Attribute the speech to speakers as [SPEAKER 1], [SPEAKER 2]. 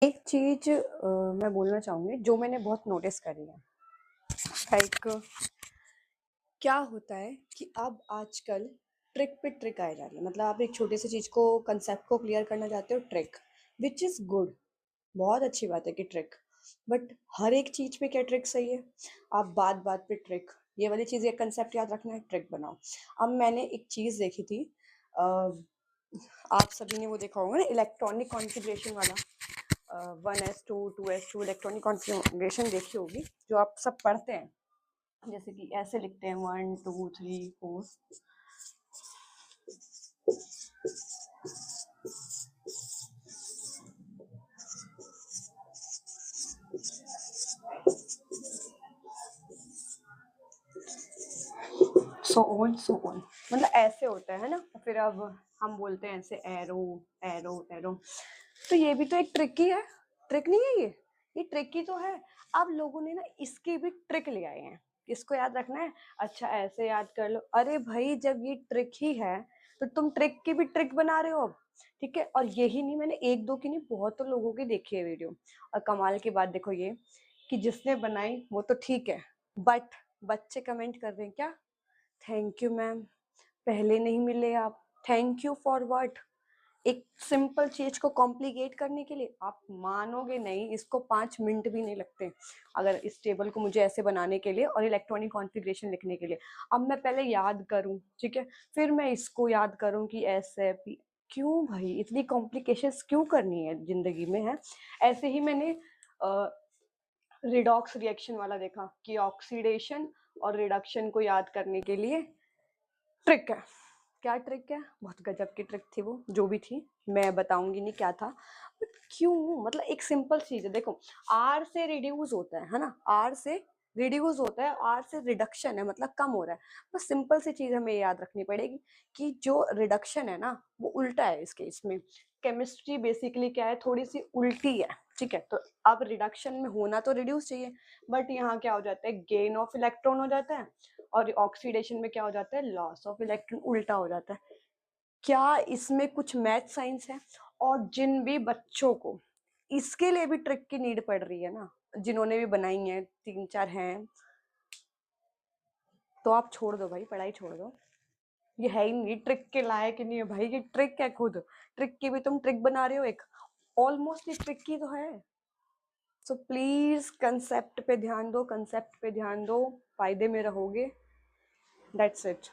[SPEAKER 1] एक चीज मैं बोलना चाहूंगी जो मैंने बहुत नोटिस करी है। लाइक क्या होता है कि अब आजकल ट्रिक पे ट्रिक आए जा रही है। मतलब आप एक छोटी सी चीज को कंसेप्ट को क्लियर करना चाहते हो, ट्रिक, विच इज गुड, बहुत अच्छी बात है कि ट्रिक। बट हर एक चीज पे क्या ट्रिक सही है? आप बात बात पे ट्रिक, ये वाली चीज, एक कंसेप्ट याद रखना है, ट्रिक बनाओ। अब मैंने एक चीज देखी थी, आप सभी ने वो देखा होगा ना, इलेक्ट्रॉनिक कॉन्फ़िगरेशन वाला, 1S2 2S2 इलेक्ट्रॉनिक कॉन्फ़िगरेशन देखी होगी, जो आप सब पढ़ते हैं। जैसे कि ऐसे लिखते हैं 1 2 3 4। सो ऑन, मतलब ऐसे होता है ना। फिर अब हम बोलते हैं ऐसे एरो एरो एरो। तो ये भी तो एक ट्रिक ही है, ट्रिक नहीं है ये ट्रिक ही तो है। अब लोगों ने ना इसकी भी ट्रिक ले आए हैं। इसको याद रखना है, अच्छा ऐसे याद कर लो। अरे भाई, जब ये ट्रिक ही है तो तुम ट्रिक की भी ट्रिक बना रहे हो अब। ठीक है, और यही नहीं, मैंने एक दो की नहीं, बहुत तो लोगों की देखी है वीडियो। और कमाल की बात देखो ये, कि जिसने बनाई वो तो ठीक है, बट बच्चे कमेंट कर रहे हैं क्या, थैंक यू मैम, पहले नहीं मिले आप। Thank you for what? एक सिंपल चीज को कॉम्प्लिकेट करने के लिए। आप मानोगे नहीं, इसको 5 मिनट भी नहीं लगते अगर इस टेबल को मुझे ऐसे बनाने के लिए और इलेक्ट्रॉनिक कॉन्फ़िगरेशन लिखने के लिए। अब मैं पहले याद करूं, ठीक है, फिर मैं इसको याद करूं कि ऐसे पी। क्यों भाई इतनी कॉम्प्लिकेशंस क्यों करनी है जिंदगी में, है? ऐसे ही मैंने रिडॉक्स रिएक्शन वाला देखा कि ऑक्सीडेशन और रिडक्शन को याद करने के लिए ट्रिक है। क्या ट्रिक है? बहुत गजब की ट्रिक थी वो, जो भी थी, मैं बताऊंगी नहीं क्या था। बट क्यों, मतलब एक सिंपल चीज है, देखो, आर से रिड्यूस होता है ना, आर से रिड्यूस होता है, आर से रिडक्शन है, मतलब कम हो रहा है। बस सिंपल सी चीज हमें याद रखनी पड़ेगी कि जो रिडक्शन है ना वो उल्टा है। इस केस में केमिस्ट्री बेसिकली क्या है, थोड़ी सी उल्टी है। ठीक है, तो अब रिडक्शन में होना तो रिड्यूस चाहिए, बट यहाँ क्या हो जाता है, गेन ऑफ इलेक्ट्रॉन हो जाता है, और ऑक्सीडेशन में क्या हो जाता है, लॉस ऑफ इलेक्ट्रॉन, उल्टा हो जाता है। क्या इसमें कुछ मैथ साइंस है? और जिन भी बच्चों को इसके लिए भी ट्रिक की नीड पड़ रही है ना, जिन्होंने भी बनाई है, 3 4 हैं, तो आप छोड़ दो भाई, पढ़ाई छोड़ दो। ये है ही नहीं, ट्रिक के लायक ही नहीं है भाई, ये ट्रिक है खुद। ट्रिक की भी तुम ट्रिक बना रहे हो एक, ऑलमोस्ट ये ट्रिक की तो है। सो प्लीज कंसेप्ट पे ध्यान दो, कंसेप्ट पे ध्यान दो, फायदे में रहोगे। That's it.